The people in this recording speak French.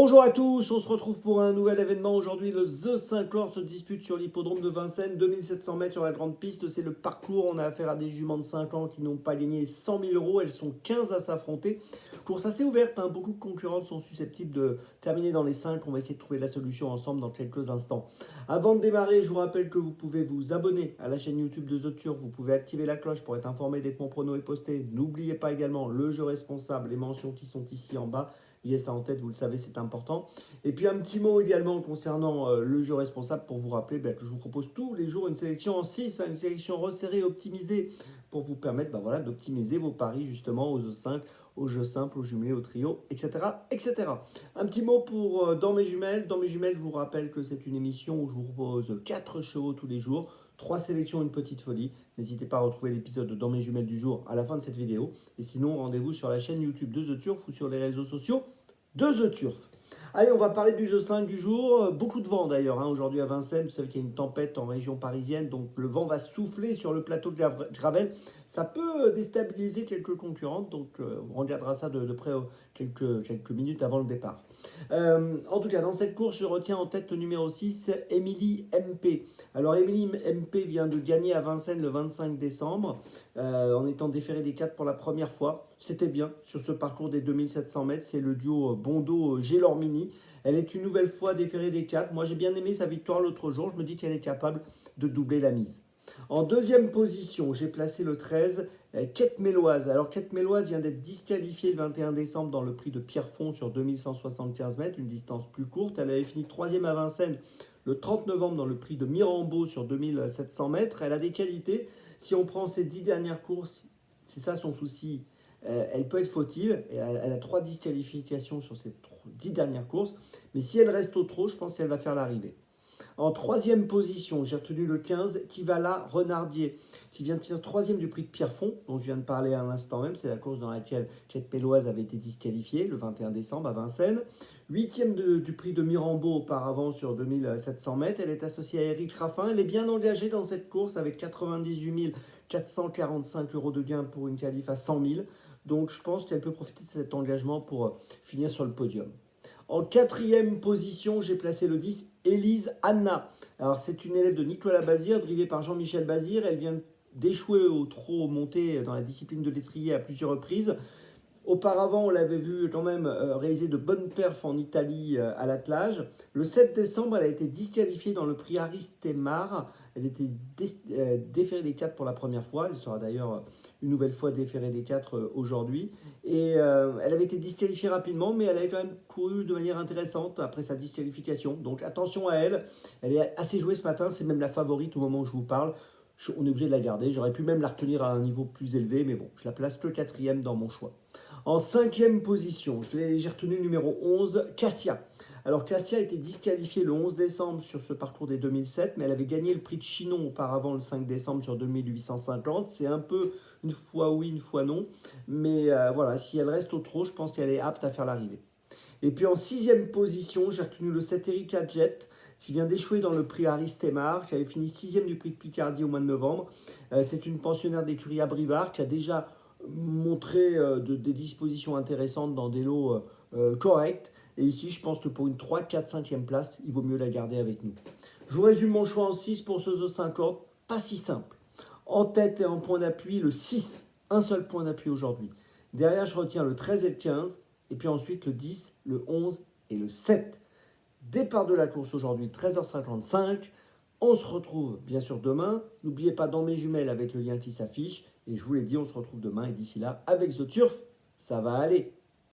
Bonjour à tous, on se retrouve pour un nouvel événement. Aujourd'hui, le The 5 Lord se dispute sur l'hippodrome de Vincennes, 2700 mètres sur la grande piste. C'est le parcours, on a affaire à des juments de 5 ans qui n'ont pas gagné 100 000 euros. Elles sont 15 à s'affronter. Course assez ouverte, hein. Beaucoup de concurrentes sont susceptibles de terminer dans les 5. On va essayer de trouver la solution ensemble dans quelques instants. Avant de démarrer, je vous rappelle que vous pouvez vous abonner à la chaîne YouTube de The Turf. Vous pouvez activer la cloche pour être informé dès que mon prono est posté. N'oubliez pas également le jeu responsable, les mentions qui sont ici en bas. Ayez ça en tête, vous le savez, c'est important. Et puis un petit mot également concernant le jeu responsable pour vous rappeler que je vous propose tous les jours une sélection en 6, une sélection resserrée, optimisée pour vous permettre d'optimiser vos paris justement aux 5, aux jeux simples, aux jumelés, aux trios, etc. etc. Un petit mot pour Dans mes jumelles. Dans mes jumelles, je vous rappelle que c'est une émission où je vous propose 4 chevaux tous les jours. 3 sélections, une petite folie. N'hésitez pas à retrouver l'épisode de Dans mes jumelles du jour à la fin de cette vidéo. Et sinon, rendez-vous sur la chaîne YouTube de The Turf ou sur les réseaux sociaux de The Turf. Allez, on va parler du jeu 5 du jour. Beaucoup de vent d'ailleurs aujourd'hui à Vincennes. Vous savez qu'il y a une tempête en région parisienne, donc le vent va souffler sur le plateau de Gravel. Ça peut déstabiliser quelques concurrentes, donc on regardera ça de près quelques minutes avant le départ. En tout cas, dans cette course, je retiens en tête le numéro 6, Émilie MP. Alors, Émilie MP vient de gagner à Vincennes le 25 décembre en étant déférée des 4 pour la première fois. C'était bien sur ce parcours des 2700 mètres. C'est le duo Bondo-Gélormini. Elle est une nouvelle fois déférée des 4. Moi, j'ai bien aimé sa victoire l'autre jour. Je me dis qu'elle est capable de doubler la mise. En deuxième position, j'ai placé le 13, Quête Méloise. Alors, Quête Méloise vient d'être disqualifiée le 21 décembre dans le prix de Pierrefonds sur 2175 mètres, une distance plus courte. Elle avait fini 3e à Vincennes le 30 novembre dans le prix de Mirambeau sur 2700 mètres. Elle a des qualités. Si on prend ses 10 dernières courses, c'est ça son souci. Elle peut être fautive. Elle a 3 disqualifications sur ses 10 dernières courses. Mais si elle reste au trot, je pense qu'elle va faire l'arrivée. En troisième position, j'ai retenu le 15, Kivala Renardier, qui vient de finir 3e du prix de Pierrefonds, dont je viens de parler à l'instant même. C'est la course dans laquelle Quête Méloise avait été disqualifiée le 21 décembre à Vincennes. 8e du prix de Mirambeau auparavant sur 2700 mètres. Elle est associée à Eric Raffin. Elle est bien engagée dans cette course avec 98 445 euros de gain pour une qualif à 100 000. Donc je pense qu'elle peut profiter de cet engagement pour finir sur le podium. En quatrième position, j'ai placé le 10, Élise Anna. Alors, c'est une élève de Nicolas Bazir, drivée par Jean-Michel Bazir. Elle vient d'échouer au trot monté dans la discipline de l'étrier à plusieurs reprises. Auparavant, on l'avait vu quand même réaliser de bonnes perfs en Italie à l'attelage. Le 7 décembre, elle a été disqualifiée dans le prix Aristemar. Elle était déférée des 4 pour la première fois. Elle sera d'ailleurs une nouvelle fois déférée des 4 aujourd'hui. Et elle avait été disqualifiée rapidement, mais elle avait quand même couru de manière intéressante après sa disqualification. Donc attention à elle. Elle est assez jouée ce matin. C'est même la favorite au moment où je vous parle. On est obligé de la garder. J'aurais pu même la retenir à un niveau plus élevé, mais bon, je la place que 4e dans mon choix. En 5e position, j'ai retenu le numéro 11, Cassia. Alors Cassia a été disqualifiée le 11 décembre sur ce parcours des 2007, mais elle avait gagné le prix de Chinon auparavant le 5 décembre sur 2850. C'est un peu une fois oui, une fois non. Mais voilà, si elle reste au trot, je pense qu'elle est apte à faire l'arrivée. Et puis en 6e position, j'ai retenu le 7 Erika Jet, qui vient d'échouer dans le prix Aristemar, qui avait fini 6e du prix de Picardie au mois de novembre. C'est une pensionnaire d'écurie à Brivard qui a déjà montré des dispositions intéressantes dans des lots corrects. Et ici, je pense que pour une 3, 4, 5e place, il vaut mieux la garder avec nous. Je vous résume mon choix en 6 pour ce The 50, pas si simple. En tête et en point d'appui, le 6, un seul point d'appui aujourd'hui. Derrière, je retiens le 13 et le 15, et puis ensuite le 10, le 11 et le 7. Départ de la course aujourd'hui, 13h55. On se retrouve bien sûr demain. N'oubliez pas Dans mes jumelles avec le lien qui s'affiche. Et je vous l'ai dit, on se retrouve demain. Et d'ici là, avec The Turf, ça va aller.